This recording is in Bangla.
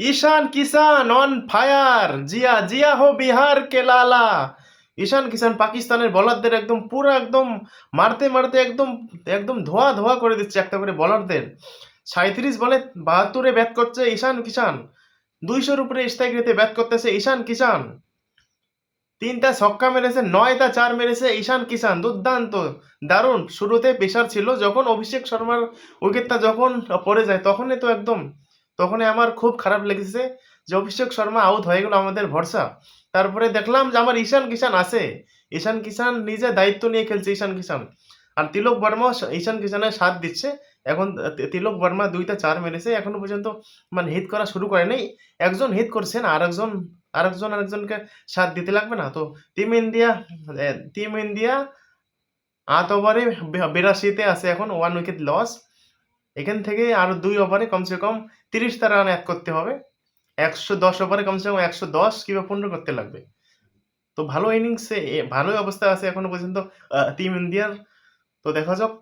ईशान किसान অন ফায়ার, জিয়া জিয়া হো বিহার কে লালা। ঈশান কিষান পাকিস্তানের বলারদের একদম পুরো একদম মারতে মারতে একদম একদম ধোয়া ধোয়া করে দিচ্ছে একটা করে বলারদের। 37 বলে 72-এ ব্যাট করছে ঈশান কিষান, 200-র উপরে স্ট্রাইক রেটে ব্যাট করতেছে ঈশান কিষান। 3টা ছক্কা মেরেছে, 9টা 4 মেরেছে ঈশান কিষান, দুর্দান্ত, দারুণ। শুরুতে পেসার ছিল, যখন অভিষেক শর্মার উইকেটটা যখন পড়ে যায় তখনই তো একদম, তখনই আমার খুব খারাপ লেগেছে যে অভিষেক শর্মা আউট হয়ে গেল আমাদের ভরসা। তারপরে দেখলাম যে আমার ঈশান কিষান আছে, ঈশান কিষান নিজে দায়িত্ব নিয়ে খেলছে ঈশান কিষান। আর তিলক বর্মাও ঈশান কিষানের সাথ দিচ্ছে। এখন তিলক বর্মা 2টা 4 মেরেছে, এখনো পর্যন্ত মানে হিট করা শুরু করেনি। একজন হিট করছেন, আরেকজনকে সাথ দিতে লাগবে না তো। টিম ইন্ডিয়া 8 ওভারে 82-তে আছে এখন, 1 উইকেট লস। এখান থেকে আরো 2 ওভারে কমসে কম 30টা রান অ্যাড করতে হবে। 110 ওভারে কমসে কম 110 কিংবা 15 করতে লাগবে। তো ভালো ইনিংসে ভালোই অবস্থা আছে এখনো পর্যন্ত টিম ইন্ডিয়ার। তো দেখা যাক